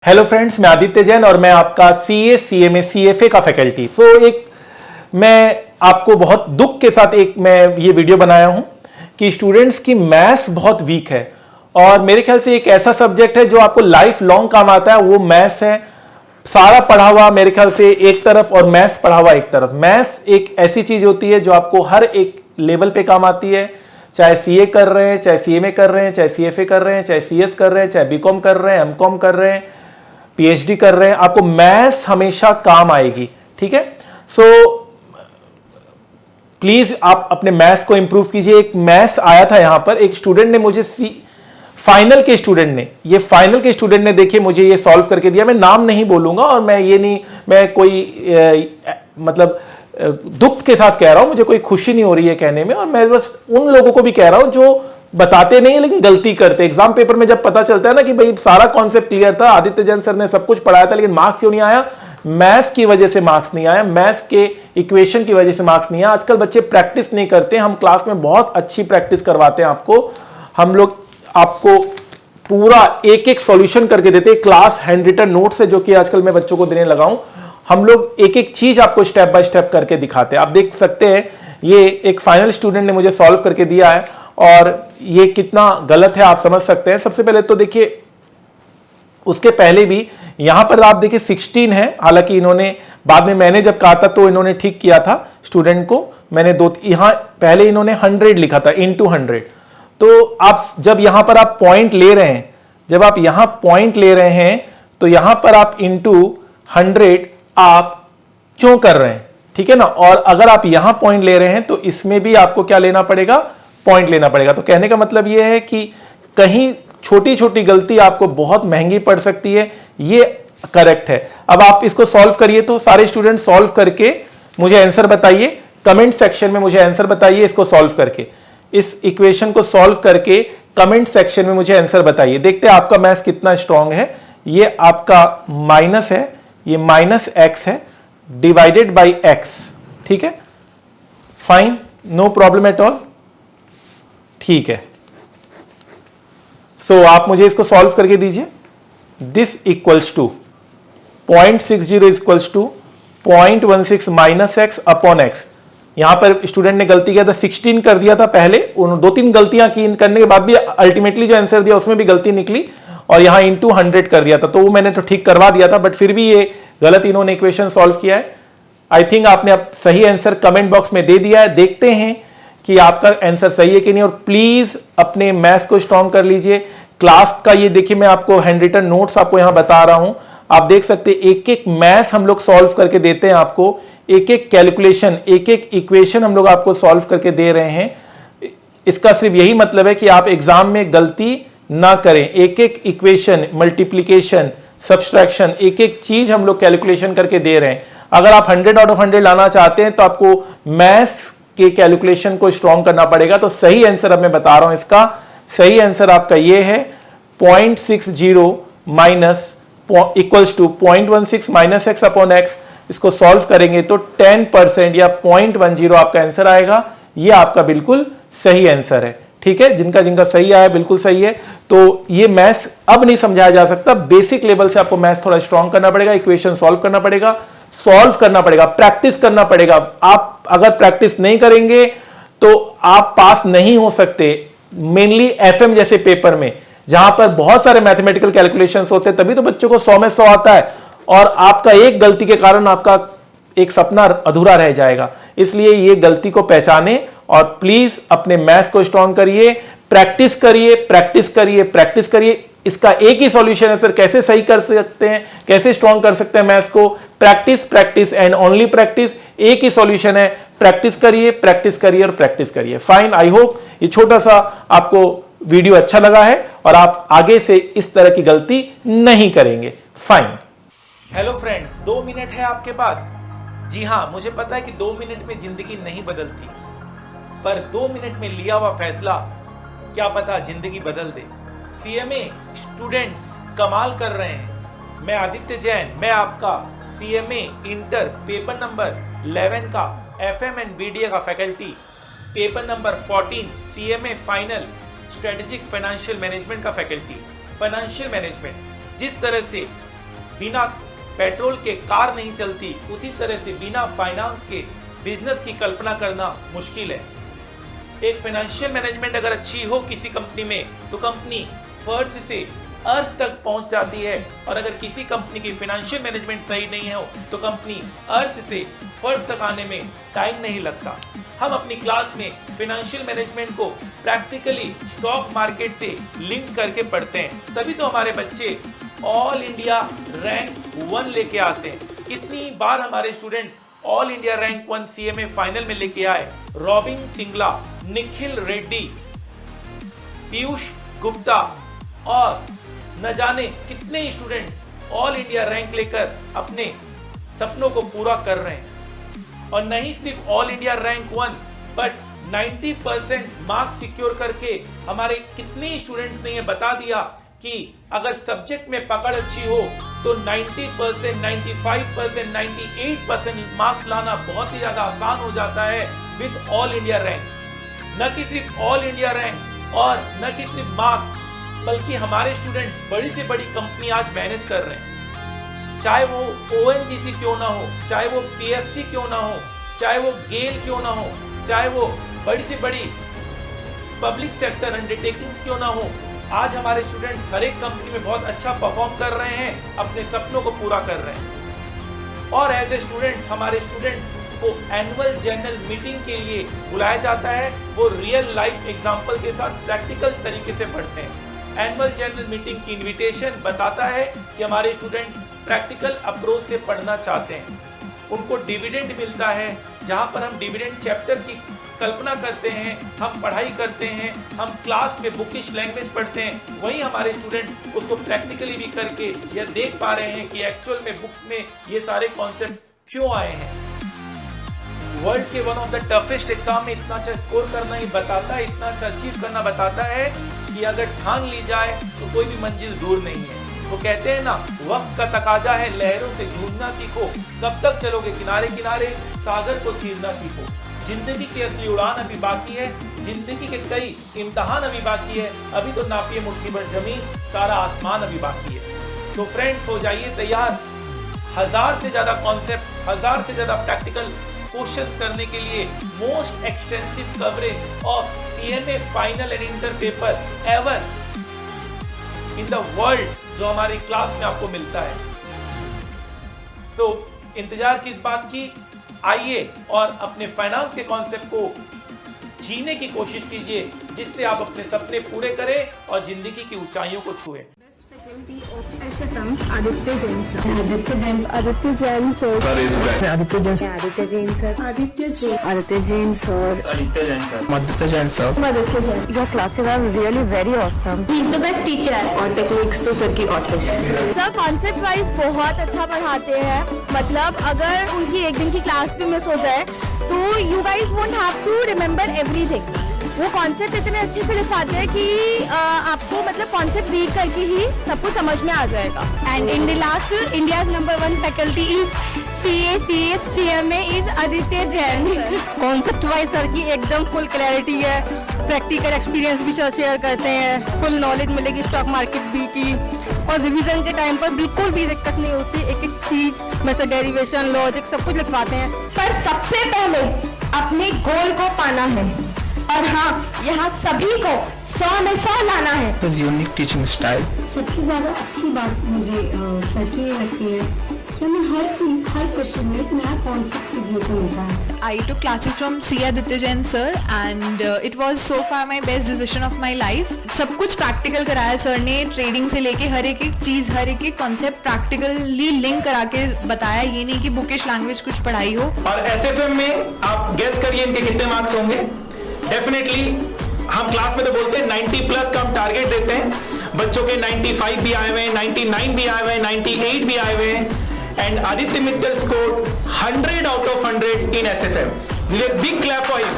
Hello friends, मैं आदित्य जैन और मैं आपका सीए, सीएमए, सीएफए का फैकल्टी। मैं आपको बहुत दुख के साथ मैं ये वीडियो बनाया हूं कि स्टूडेंट्स की मैथ्स बहुत वीक है और मेरे ख्याल से एक ऐसा सब्जेक्ट है जो आपको लाइफ लॉन्ग काम आता है, वो मैथ्स है। सारा पढ़ा हुआ मेरे ख्याल से एक तरफ और मैथ्स पढ़ा हुआ एक तरफ। मैथ्स एक ऐसी चीज होती है जो आपको हर एक लेवल पे काम आती है, चाहे सीए कर रहे हैं, चाहे सीएमए कर रहे हैं, चाहे सीएफए कर रहे हैं, चाहे सीएस कर रहे हैं, चाहे बीकॉम कर रहे हैं, एमकॉम कर रहे हैं, पीएचडी कर रहे हैं, आपको मैथ्स हमेशा काम आएगी। ठीक है, प्लीज आप अपने मैथ्स को इंप्रूव कीजिए। एक मैथ्स आया था यहां पर, एक स्टूडेंट ने मुझे फाइनल के स्टूडेंट ने देखिए मुझे ये सॉल्व करके दिया। मैं नाम नहीं बोलूंगा और मैं कोई मतलब दुख के साथ कह रहा हूं, मुझे कोई खुशी नहीं हो रही है कहने में, और मैं बस उन लोगों को भी कह रहा हूं जो बताते नहीं है लेकिन गलती करते। एग्जाम पेपर में जब पता चलता है ना कि भाई सारा कॉन्सेप्ट क्लियर था, आदित्य जैन सर ने सब कुछ पढ़ाया था, लेकिन मार्क्स क्यों नहीं आया? मैथ्स की वजह से मार्क्स नहीं आया, मैथ्स के इक्वेशन की वजह से मार्क्स नहीं आया। आजकल बच्चे प्रैक्टिस नहीं करते। हम क्लास में बहुत अच्छी प्रैक्टिस करवाते हैं आपको। हम लोग आपको पूरा एक एक सॉल्यूशन करके देते हैं। क्लास हैंड रिटन नोट्स है जो कि आजकल मैं बच्चों को देने लगा हूं। हम लोग एक एक चीज आपको स्टेप बाय स्टेप करके दिखाते हैं। आप देख सकते हैं ये एक फाइनल स्टूडेंट ने मुझे सॉल्व करके दिया है और ये कितना गलत है आप समझ सकते हैं। सबसे पहले तो देखिए, उसके पहले भी यहां पर आप देखिए 16 है, हालांकि इन्होंने बाद में मैंने जब कहा था तो इन्होंने ठीक किया था स्टूडेंट को। मैंने यहां पहले इन्होंने 100 लिखा था इनटू 100। तो आप जब यहां पर आप पॉइंट ले रहे हैं, जब आप यहां पॉइंट ले रहे हैं तो यहां पर आप इनटू 100 आप क्यों कर रहे हैं? ठीक है ना। और अगर आप यहां पॉइंट ले रहे हैं तो इसमें भी आपको क्या लेना पड़ेगा? पॉइंट लेना पड़ेगा। तो कहने का मतलब यह है कि कहीं छोटी छोटी गलती आपको बहुत महंगी पड़ सकती है, ये करेक्ट है। अब आप इसको सॉल्व करिए, तो सारे स्टूडेंट सॉल्व करके मुझे आंसर बताइए, कमेंट सेक्शन में मुझे आंसर बताइए। इसको सॉल्व करके, इस इक्वेशन को सॉल्व करके कमेंट सेक्शन में मुझे आंसर बताइए। देखते हैं आपका मैथ्स कितना स्ट्रांग है। ये आपका माइनस है, ये माइनस एक्स है डिवाइडेड बाई एक्स। ठीक है, fine, no problem at all. ठीक है, सो आप मुझे इसको सॉल्व करके दीजिए। This equals to 0.60 equals to 0.16 minus x upon x. यहां पर स्टूडेंट ने गलती किया था, 16 कर दिया था पहले। उन 2-3 गलतियां की करने के बाद भी अल्टीमेटली जो आंसर दिया उसमें भी गलती निकली और यहां इनटू 100 कर दिया था, तो वो मैंने तो ठीक करवा दिया था, बट फिर भी ये गलत इन्होंने इक्वेशन सॉल्व किया है। आई थिंक आपने अब सही आंसर कमेंट बॉक्स में दे दिया है। देखते हैं कि आपका आंसर सही है कि नहीं। और प्लीज अपने मैथ्स को स्ट्रांग कर लीजिए। क्लास का ये देखिए, मैं आपको हैंड रिटन नोट्स आपको यहां बता रहा हूं। आप देख सकते हैं एक एक मैथ्स हम लोग सॉल्व करके देते हैं आपको, एक एक कैलकुलेशन, एक एक इक्वेशन हम लोग आपको सॉल्व करके दे रहे हैं। इसका सिर्फ यही मतलब है कि आप एग्जाम में गलती ना करें। एक एक इक्वेशन, मल्टीप्लीकेशन, सब्सट्रैक्शन, एक एक चीज हम लोग कैलकुलेशन करके दे रहे हैं। अगर आप 100 आउट ऑफ 100 लाना चाहते हैं तो आपको मैथ्स के कैलकुलेशन को स्ट्रॉन्ग करना पड़ेगा। तो सही आंसर अब मैं बता रहा हूं, इसका सही आंसर आपका ये है 0.60 minus equals to 0.16 minus x upon x. इसको सॉल्व करेंगे तो 10% या 0.10 आपका आंसर आएगा। ये आपका बिल्कुल सही आंसर है। ठीक है, जिनका जिनका सही आया बिल्कुल सही है। तो ये मैथ्स अब नहीं समझाया जा सकता, बेसिक लेवल से आपको मैथ्स थोड़ा स्ट्रॉन्ग करना पड़ेगा, इक्वेशन सॉल्व करना पड़ेगा, प्रैक्टिस करना पड़ेगा। आप अगर प्रैक्टिस नहीं करेंगे तो आप पास नहीं हो सकते। मेनली एफएम जैसे पेपर में जहां पर बहुत सारे मैथमेटिकल कैलकुलेशंस होते हैं, तभी तो बच्चों को 100 में 100 आता है और आपका एक गलती के कारण आपका एक सपना अधूरा रह जाएगा। इसलिए ये गलती को पहचाने और प्लीज अपने मैथ्स को स्ट्रॉन्ग करिए, प्रैक्टिस करिए, प्रैक्टिस करिए, प्रैक्टिस करिए। इसका एक ही सॉल्यूशन है सर, कैसे सही कर सकते हैं, कैसे स्ट्रॉन्ग कर सकते हैं मैथ्स को? Practice, practice and only practice. एक ही सॉल्यूशन है, प्रैक्टिस करिए, प्रैक्टिस करिए और प्रैक्टिस करिए। फाइन, आई होप ये छोटा सा आपको वीडियो अच्छा लगा है और आप आगे से इस तरह की गलती नहीं करेंगे। फाइन। हेलो फ्रेंड्स, 2 मिनट है आपके पास। जी हां, मुझे पता है कि 2 मिनट में जिंदगी नहीं बदलती, पर 2 मिनट में लिया हुआ फैसला क्या पता जिंदगी बदल दे। सीएमए स्टूडेंट्स कमाल कर रहे हैं। मैं आदित्य जैन, मैं आपका सीएमए इंटर पेपर नंबर 11 का एफएम एंड बीडीए का faculty, paper number 14 CMA final strategic financial management का फैकल्टी। फाइनेंशियल मैनेजमेंट जिस तरह से बिना पेट्रोल के कार नहीं चलती, उसी तरह से बिना फाइनेंस के बिजनेस की कल्पना करना मुश्किल है। एक फाइनेंशियल मैनेजमेंट अगर अच्छी हो किसी कंपनी में तो कंपनी फर्श से अर्श तक पहुंच जाती है, और अगर किसी कंपनी की फाइनेंशियल मैनेजमेंट सही नहीं हो तो कंपनी अर्श से फर्श तक आने में टाइम नहीं लगता। हम अपनी क्लास में फाइनेंशियल मैनेजमेंट को प्रैक्टिकली स्टॉक मार्केट से लिंक करके पढ़ते हैं, तभी तो हमारे बच्चे ऑल इंडिया रैंक 1 लेके आते हैं। कितनी बार हमारे students all India rank 1 CMA final में लेके आए। रॉबिन सिंगला, निखिल रेड्डी, पीयूष गुप्ता और न जाने कितने स्टूडेंट्स ऑल इंडिया रैंक लेकर अपने सपनों को पूरा कर रहे हैं। और नहीं सिर्फ all India rank 1 but 90% marks secure करके हमारे कितने स्टूडेंट्स ने ये बता दिया कि अगर सब्जेक्ट में पकड़ अच्छी हो तो 90%, 95%, 98% मार्क्स लाना बहुत ही ज्यादा आसान हो जाता है विद ऑल इंडिया रैंक। न कि सिर्फ ऑल इंडिया रैंक और न कि सिर्फ मार्क्स, बल्कि हमारे स्टूडेंट्स बड़ी से बड़ी कंपनी आज मैनेज कर रहे हैं। चाहे वो ONGC क्यों ना हो, चाहे वो PFC क्यों ना हो, चाहे वो गेल क्यों ना हो, चाहे वो बड़ी से बड़ी पब्लिक सेक्टर अंडरटेकिंग्स क्यों ना हो, आज हमारे स्टूडेंट्स हर एक कंपनी में बहुत अच्छा परफॉर्म कर रहे हैं, अपने सपनों को पूरा कर रहे हैं। और एज ए स्टूडेंट्स, हमारे स्टूडेंट्स को एनुअल जनरल मीटिंग के लिए बुलाया जाता है। वो रियल लाइफ एग्जांपल के साथ प्रैक्टिकल तरीके से पढ़ते हैं। एनुअल जनरल मीटिंग की इनविटेशन बताता है कि हमारे स्टूडेंट्स प्रैक्टिकल अप्रोच से पढ़ना चाहते हैं। उनको डिविडेंड मिलता है, जहां पर हम डिविडेंड चैप्टर की कल्पना करते हैं, हम पढ़ाई करते हैं, हम क्लास में बुकिश लैंग्वेज पढ़ते हैं, वहीं हमारे स्टूडेंट उसको प्रैक्टिकली भी करके यह देख पा रहे हैं कि एक्चुअल में बुक्स में ये सारे कॉन्सेप्ट क्यों आए हैं। वर्ल्ड के one of the toughest exam में इतना अच्छा स्कोर करना ही बताता है, इतना अच्छा अचीव करना बताता है कि अगर ठान ली जाए तो कोई भी मंजिल दूर नहीं है। वो कहते हैं ना, वक्त का तकाजा है, लहरों से जूझना सीखो, कब तक चलोगे किनारे किनारे, सागर को चीरना सीखो। जिंदगी की असली उड़ान अभी बाकी है, जिंदगी के कई इम्तिहान अभी बाकी है, अभी तो नापिए मुट्ठी भर जमीन, सारा आसमान अभी बाकी है। तो फ्रेंड्स, हो जाइए तैयार 1000 से ज्यादा कॉन्सेप्ट, 1000 से ज्यादा प्रैक्टिकल क्वेश्चंस करने के लिए most extensive coverage of CMA final and inter paper ever in the world जो हमारी क्लास में आपको मिलता है। सो इंतजार किस बात की, आइए और अपने फाइनेंस के कॉन्सेप्ट को जीने की कोशिश कीजिए, जिससे आप अपने सपने पूरे करें और जिंदगी की ऊंचाइयों को छुएं। Aditya Jain sir. Aditya Jain sir. Aditya Jain sir. Aditya Jain sir. Aditya Jain sir. Aditya Jain. Aditya Jain sir. Aditya Jain sir. Aditya Jain sir. Aditya Jain. Your classes are really very awesome. He is the best teacher. और टेक्निक्स तो सर की awesome है। सर कॉन्सेप्ट वाइज बहुत अच्छा पढ़ाते हैं, मतलब अगर उनकी एक दिन की क्लास भी मिस हो जाए तो you guys won't have to remember everything. वो कॉन्सेप्ट इतने अच्छे से लिखाते हैं कि आपको मतलब कॉन्सेप्ट रीड करके ही सब कुछ समझ में आ जाएगा। And in the last, India's number 1 faculty is CMA is Aditya Jain. Concept wise sir की एकदम फुल क्लैरिटी है, प्रैक्टिकल एक्सपीरियंस भी सर शेयर करते हैं, फुल नॉलेज मिलेगी स्टॉक मार्केट भी की, और रिवीजन के टाइम पर बिल्कुल भी दिक्कत नहीं होती। एक एक चीज मतलब डेरिवेशन, लॉजिक सब कुछ लिखवाते हैं। पर सबसे पहले अपने गोल को पाना है, और हाँ, यहाँ सभी को 100 में 100 लाना है। Unique teaching style. सबसे ज़्यादा अच्छी बात मुझे सर की ये लगती है कि हमें हर चीज़, हर क्वेश्चन में एक नया कॉन्सेप्ट सीखने को मिलता है। I took classes from C. Aditya Jain sir and it was so far my best decision of my life. सब कुछ प्रैक्टिकल कराया सर ने, ट्रेडिंग से लेके हर एक चीज़, हर एक कॉन्सेप्ट प्रैक्टिकली लिंक करा के बताया। ये नहीं कि बुकिश लैंग्वेज कुछ पढ़ाई हो। और SFM में आप गेस करिए इनके कितने मार्क्स होंगे। डेफिनेटली हम क्लास में तो बोलते हैं 90 प्लस का हम टारगेट देते हैं, बच्चों के 95 भी आए हुए हैं, 99 भी आए हुए हैं, 98 भी आए हुए हैं। And Aditya Mittal score 100 out of 100 in SFM. Big clap for him.